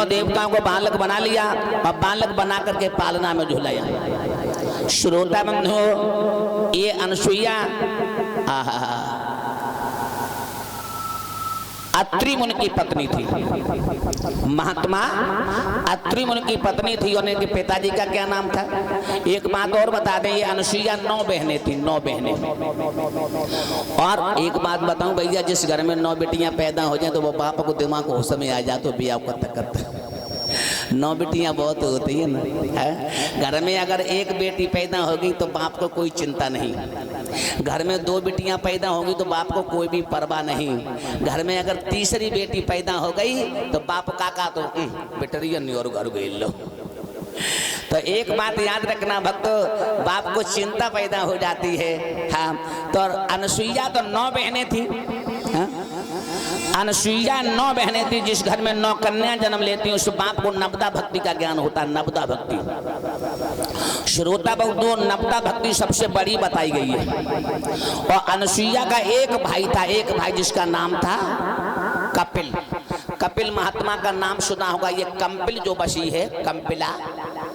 तीनों देवताओं को बालक बना लिया और बालक बना करके पालना में झुलाया। श्रोता बंधु, ये अनसुईया अत्रि मुनि की पत्नी थी। महात्मा अत्रि मुनि की पत्नी थी। उनके पिताजी का क्या नाम था? एक बात और बता दें, ये अनसुईया 9 बहनें थी, 9 बहनें। और एक बात बताऊं भैया, जिस घर में 9 बेटियां पैदा हो जाए तो वो बाप को दिमाग होश में आ जाए तो बिया करता 9 बेटियां बहुत होती है ना, है? घर में अगर एक बेटी पैदा होगी तो बाप को कोई चिंता नहीं। घर में 2 बेटियां पैदा होगी तो बाप को कोई भी परवाह नहीं। घर में अगर तीसरी बेटी पैदा हो गई तो बाप काका तो बेटरिया नहीं और घर गई लो। तो एक बात याद रखना भक्तो, बाप को चिंता पैदा हो जाती है। हाँ, तो अनसुईया तो 9 बहनें थी। हाँ? अनसुईया 9 बहनें थी। जिस घर में 9 कन्या जन्म लेती हैं उस बाप को नवदा भक्ति का ज्ञान होता है। नवदा भक्ति, श्रोता बंधु, नवदा भक्ति सबसे बड़ी बताई गई है। और अनसुईया का एक भाई था, एक भाई जिसका नाम था कपिल। कपिल महात्मा का नाम सुना होगा। ये कंपिल जो बसी है, कंपिला,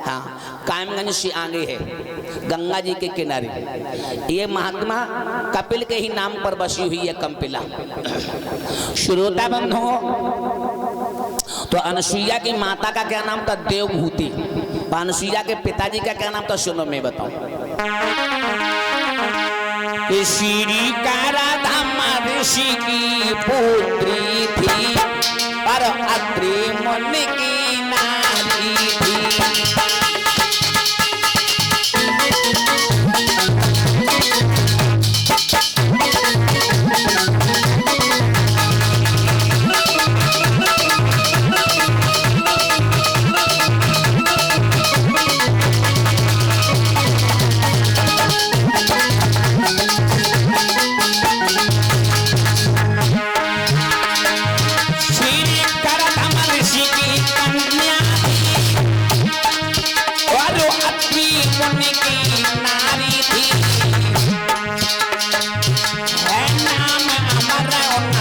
हाँ, कायमगंज से आगे है, गंगा जी के किनारे। ये महात्मा कपिल के ही नाम पर बसी हुई है कंपिला। श्रोता बंधु, तो अनसुईया की माता का क्या नाम था? देवभूति। अनसुईया के पिताजी का क्या नाम था? सुनो मैं बताऊं। श्री राधा ऋषि की पुत्री थी पर अत्रि मुनि की नारी थी।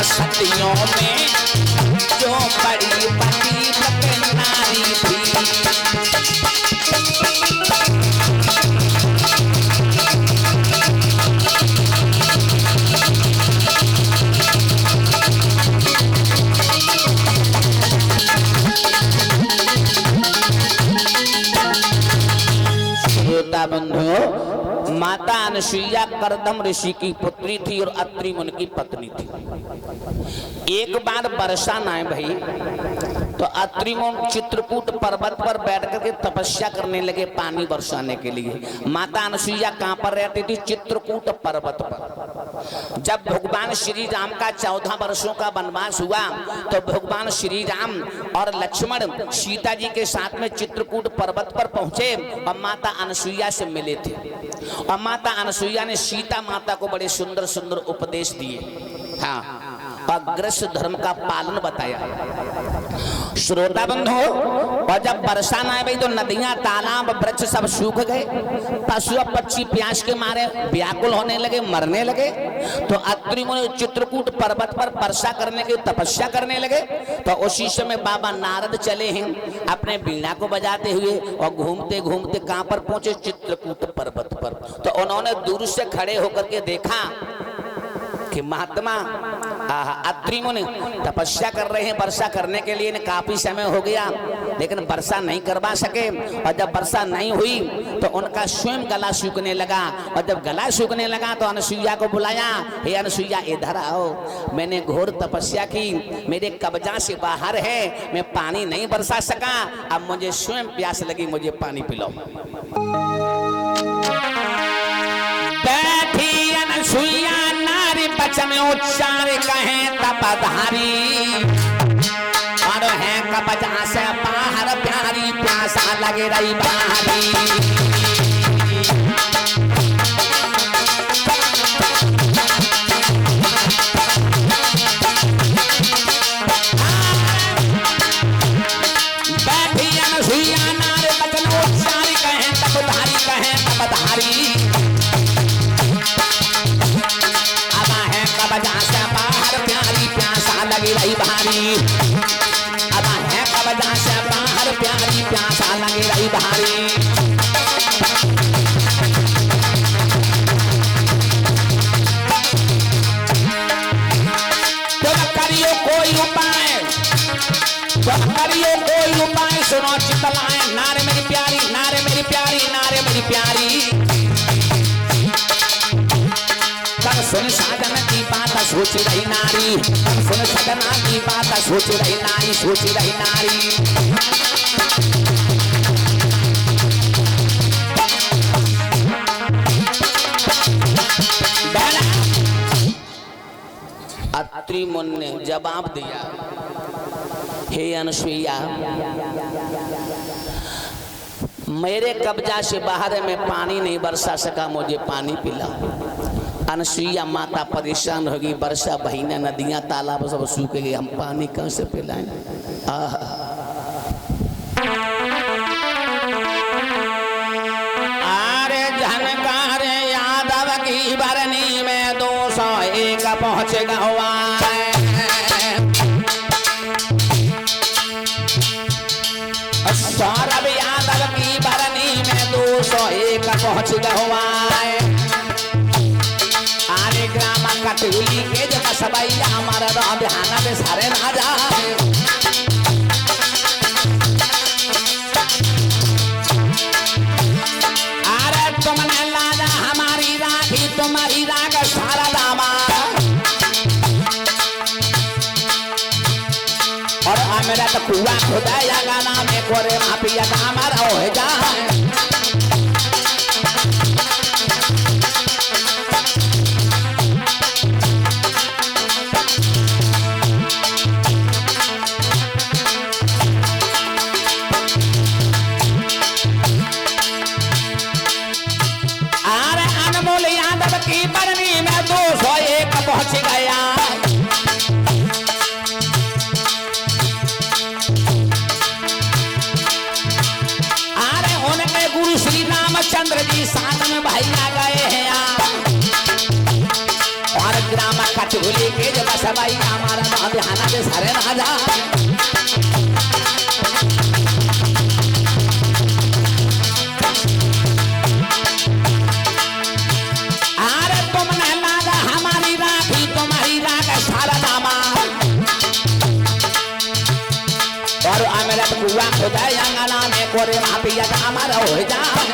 सतियों में जो बड़ी पतिव्रत नारी थी। श्रोता बंधु, माता अनसुईया करदम ऋषि की पुत्री थी और अत्रि मुनि की पत्नी थी। एक बार वर्षा ना है भाई, तो अत्रि मुनि चित्रकूट पर्वत पर बैठ करके तपस्या करने लगे पानी बरसाने के लिए। माता अनसुईया कहाँ पर रहती थी? चित्रकूट पर्वत पर। जब भगवान श्री राम का 14 वर्षों का वनवास हुआ तो भगवान श्री राम और लक्ष्मण सीता जी के साथ में चित्रकूट पर्वत पर पहुंचे और माता अनसुईया से मिले थे। और माता अनसुईया ने सीता माता को बड़े सुंदर सुंदर उपदेश दिए। हाँ, अग्रस धर्म का पालन बताया। श्रोता बंधु, और जब वर्षा ना आई तो नदियां, तालाब, वृक्ष सब सूख गए। पशु पक्षी प्यास के मारे व्याकुल होने लगे, मरने लगे। तो अत्रि मुनि चित्रकूट पर्वत पर वर्षा करने की तपस्या करने लगे। तो उसी समय बाबा नारद चले हैं अपने वीणा को बजाते हुए और घूमते घूमते कहां पर पहुंचे? चित्रकूट पर्वत पर। तो उन्होंने दूर से खड़े होकर के देखा कि महात्मा अत्रि मुनि तपस्या कर रहे हैं वर्षा करने के लिए। काफी समय हो गया लेकिन वर्षा नहीं करवा सके। और जब वर्षा नहीं हुई तो उनका स्वयं गला सूखने लगा। और जब गला सूखने लगा तो अनसुईया को बुलाया, हे अनसुईया इधर आओ, मैंने घोर तपस्या की, मेरे कब्जा से बाहर है, मैं पानी नहीं बरसा सका, अब मुझे स्वयं प्यास लगी, मुझे पानी पिलाओ। बैठी अनसुईया नारी बचन उच्चार कहें तपधारी, और है कब्जा से बाहर प्यारी, प्यासा लगे रही बाहरी। बैठी अनसुईया नारी बचन उच्चार कहें तपधारी, कहें तपधारी। कब्जा से बाहर प्यारी, प्यासा लगी रही भारी। अब है कब्जा से मोर प्यारी प्यासा लगे रही भारी। करियो कोई उपाय, करियो कोई उपाय, सुनो चितलाए नारे मेरी प्यारी, नारे मेरी प्यारी, नारे मेरी प्यारी। कब सुन साधन की बात सोच रही नारी, कब सुन सदना की बात सोच रही नारी, सोच रही नारी। अत्रि मुनि ने जवाब दिया, हे अनुसुईया, मेरे कब्जा से बाहर में पानी नहीं बरसा सका, मुझे पानी पिला। अनुसुईया माता परेशान होगी, वर्षा बहीने नदियां तालाब सब सूख गए, हम पानी कहां से पिलाएं। अरे झनकार यादव की भरनी में 201 पहुंच गवा। सौरभ यादव की भरनी में 201 पहुंच गवा। आरे ग्राम कटुली के जब सबैया हमारा ध्यान में सारे ना जाए। अरे तुमने लाजा हमारी राखी, तुम्हारी राग सारा दामा। और मेरा तो कुआ खुदाया गाना में कोरे मापिया हमारा हो जाए। अरे अनमोल यादव की बरनी में 201 पहुंच गया। गुरु श्री रामचंद्र जी साथ में भैया गए हैं और ग्राम कटुली के जब सबाई हमारा ध्यान में सारे राजा। अरे तुमने लागा हमारी राखी, तुम्हारी राग सारा दामा। और अमृत कुआ खुदाया गाना में कोरे मापिया हमारा हो जाए।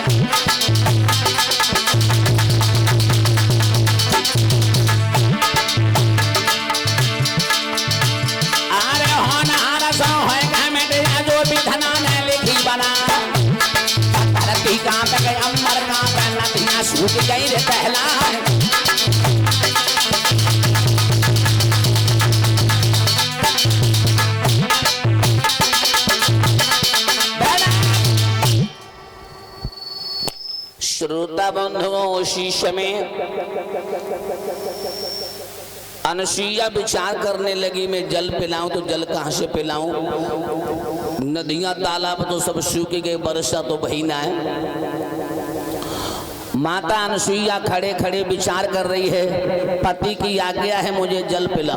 अरे होनहार सो है घमेटिया जो विधना ने लिखी बना। धरती कांप गई, अमर कांप, नदियां सूख गई रे पहला। श्रोता बंधुओं, शीशे में अनुसुईया विचार करने लगी, मैं जल पिलाऊं तो जल कहां से पिलाऊं। नदियां तालाब तो सब सूख गए, वर्षा तो बही ना है। माता अनुसुईया खड़े खड़े विचार कर रही है, पति की आज्ञा है मुझे जल पिला,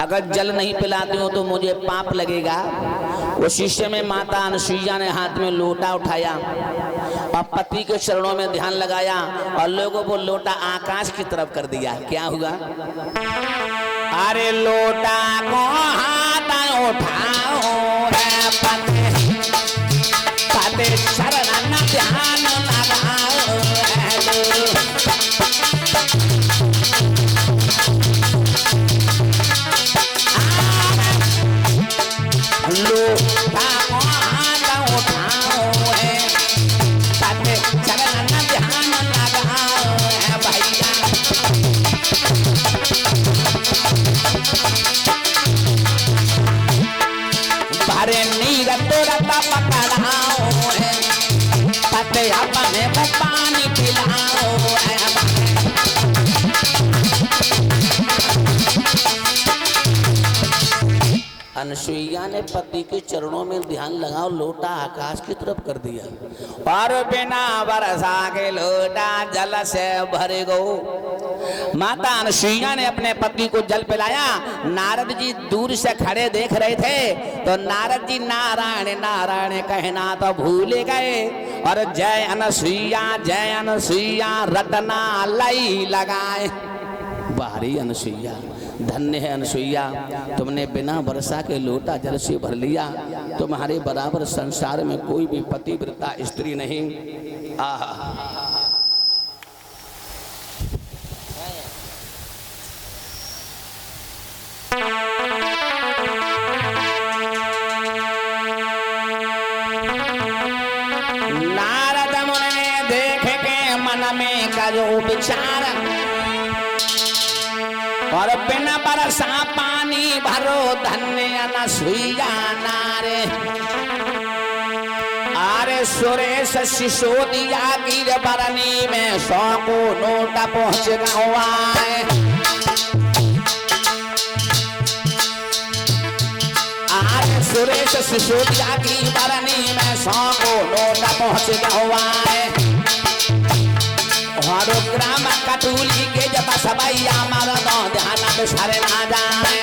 अगर जल नहीं पिलाती हूँ तो मुझे पाप लगेगा। वो शीशे में माता अनुसुईया ने हाथ में लोटा उठाया और पति के चरणों में ध्यान लगाया और लोगों को लोटा आकाश की तरफ कर दिया। क्या हुआ? अरे लोटा को हाथ उठाओ रे पति चरण में ध्यान लगाओ। लोटा को हाथ उठाओ है पति चरण में ध्यान लगाओ है भैया। भरे नीर तोरता पकड़ाओ है पति अपने को पानी पिलाओ है। अनसुईया ने पति के चरणों में ध्यान लगाओ, लोटा आकाश की तरफ कर दिया और बिना बरसा के लोटा जल से भर गो। माता अनसुईया ने अपने पति को जल पिलाया। नारद जी दूर से खड़े देख रहे थे तो नारद जी नारायण नारायण कहना तो भूल गए और जय अनसुईया रटना लई लगाए। बाहरी अनसुईया, धन्य है अनसुईया, तुमने बिना वर्षा के लोटा जल से भर लिया। तुम्हारे बराबर संसार में कोई भी पतिव्रता स्त्री नहीं। आहा, नारद मुनि ने देख के मन में करो विचार और बिना बरसा पानी भरो धन्य अनसुईया नारे। आरे सुरेश सिसोदिया गिर बरनी में 100 को नोट पहुंच गया। आरे सुरेश सिसोदिया की बरनी में 100 को नोट पहुंच गया। और ग्राम कटुली के जब सबैया मार दो ध्यान बिसरे ना जाए।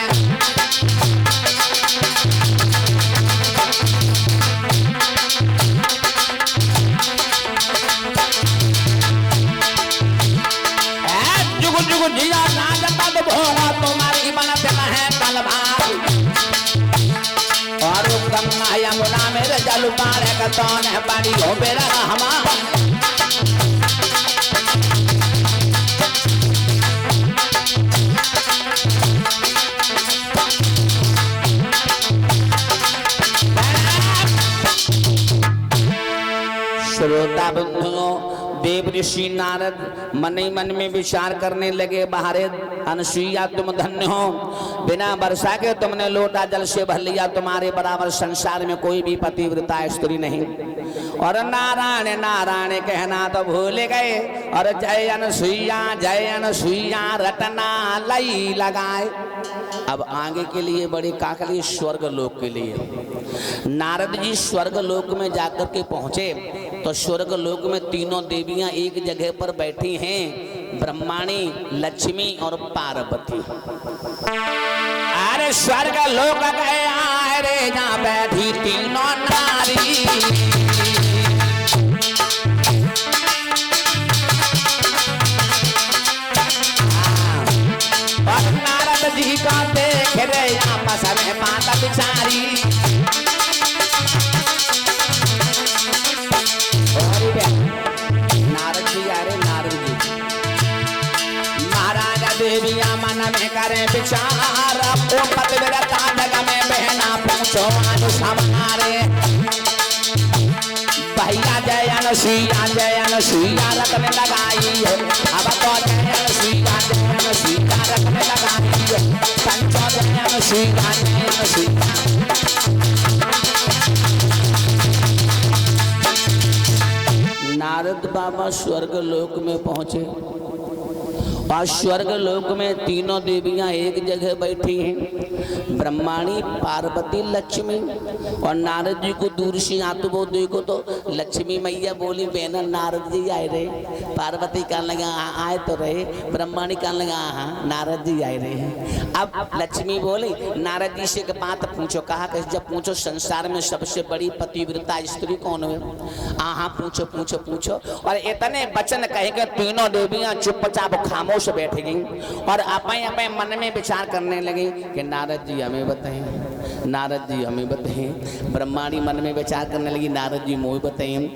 जुग जुग जिया नाग पद भोगा तुम्हारी बनत है तलवार। और गंगा यमुना मेरे जल पार कौन है बड़ी हो बेरा हमारा। श्रोता बंधुओं, देव ऋषि नारद मन ही मन में विचार करने लगे, बाहरे अनसुईया तुम धन्य हो, बिना वर्षा के तुमने लोटा जल से भर लिया। तुम्हारे बराबर संसार में कोई भी पतिव्रता स्त्री नहीं। और नारायण नारायण कहना तो भूल गए और जय अनसुईया रटना लई लगाए। अब आगे के लिए बड़े काकली स्वर्ग लोक के लिए नारद जी स्वर्ग लोक में जाकर के पहुंचे तो स्वर्ग लोक में तीनों देवियां एक जगह पर बैठी हैं, ब्रह्माणी, लक्ष्मी और पार्वती। अरे स्वर्ग लोक गया रे जहाँ बैठी तीनों नारी। और नारद जी का देख रहे आपस में माता बिचारी। नारद जी अरे नारद जी महाराजा देविया मन में करे विचार। ओ पतिव्रता जग में बहना पूछो अनुसमारे। भैया जय अनसुईया रखने लगाई है। अब तो जय अनसुईया रखने लगाई है। पंचो जय अनसुईया। नारद बाबा स्वर्ग लोक में पहुंचे और स्वर्ग लोक में तीनों देवियां एक जगह बैठी हैं, ब्रह्माणी, पार्वती, लक्ष्मी। और नारद जी को दूर से आते वो देखो तो लक्ष्मी मैया बोली बहना नारद जी आए रहे। पार्वती कहने लगा आए तो रहे। ब्रह्माणी कहने लगा हाँ नारद जी आए रहे हैं। अब लक्ष्मी बोली नारद जी से एक बात पूछो। कहा कि जब पूछो संसार में सबसे बड़ी पतिव्रता स्त्री कौन है? हाँ पूछो पूछो पूछो। और इतने वचन कहेंगे तीनों देवियां चुपचाप खामोश बैठ गई और अपने अपने मन में विचार करने लगी कि नारद जी हमें बताएं, नारद जी हमें बताएं। ब्रह्माणी मन में विचार करने लगी नारद जी मोह बताएं।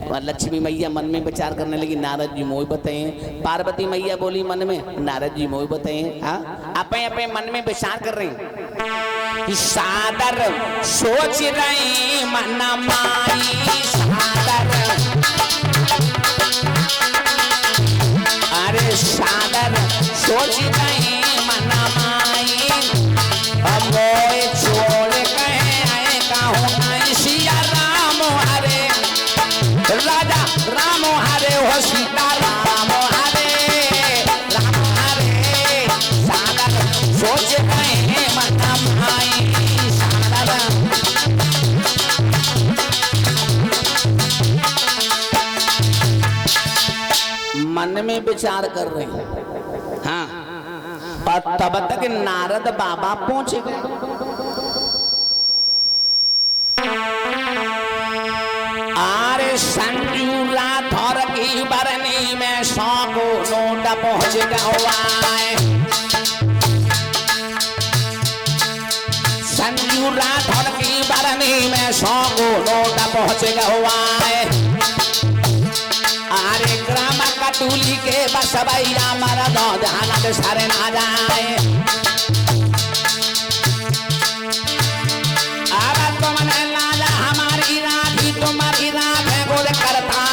और लक्ष्मी मैया मन में विचार करने लगी नारद जी मोह बताएं। पार्वती मैया बोली मन में नारद जी मोह बताएं। हाँ अपने अपने मन में विचार कर रही। सादर सोच रही मन माई सादर। अरे सादर सोच रही मन माई। अब मोए छोड़ कहे आए कहूँ सिया राम हरे। राजा राम हरे हो सीता राम हरे। राम हरे सादर सोच रहे मन माई मन में विचार कर रही हैं। हाँ, और तब तक नारद बाबा पहुंच गए। आरे संजू राठौर की बरनी में 100 को नोट पहुंच गया। संजू राठौर की बरनी में 100 को नोट पहुंच गया। आरे ग्राम कटुली के बसवैया मरद ध्यान सरे ना जाए। अब तुमने लाजा हमारी राधी तुम्हारी राध गोल करता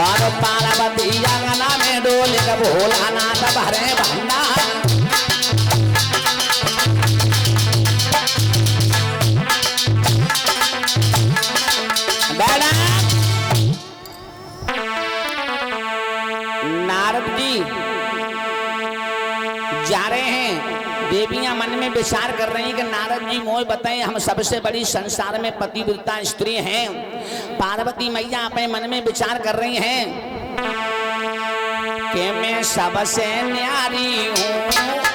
और पार्वती अंगना में डोले का भोला नाथ भरे भंडा। नारद जी जा रहे हैं। देवियां मन में विचार कर रही हैं कि नारद जी मोह बताएं, हम सबसे बड़ी संसार में पतिव्रता स्त्री हैं। पार्वती मैया अपने मन में विचार कर रही हैं कि मैं सबसे न्यारी हूँ।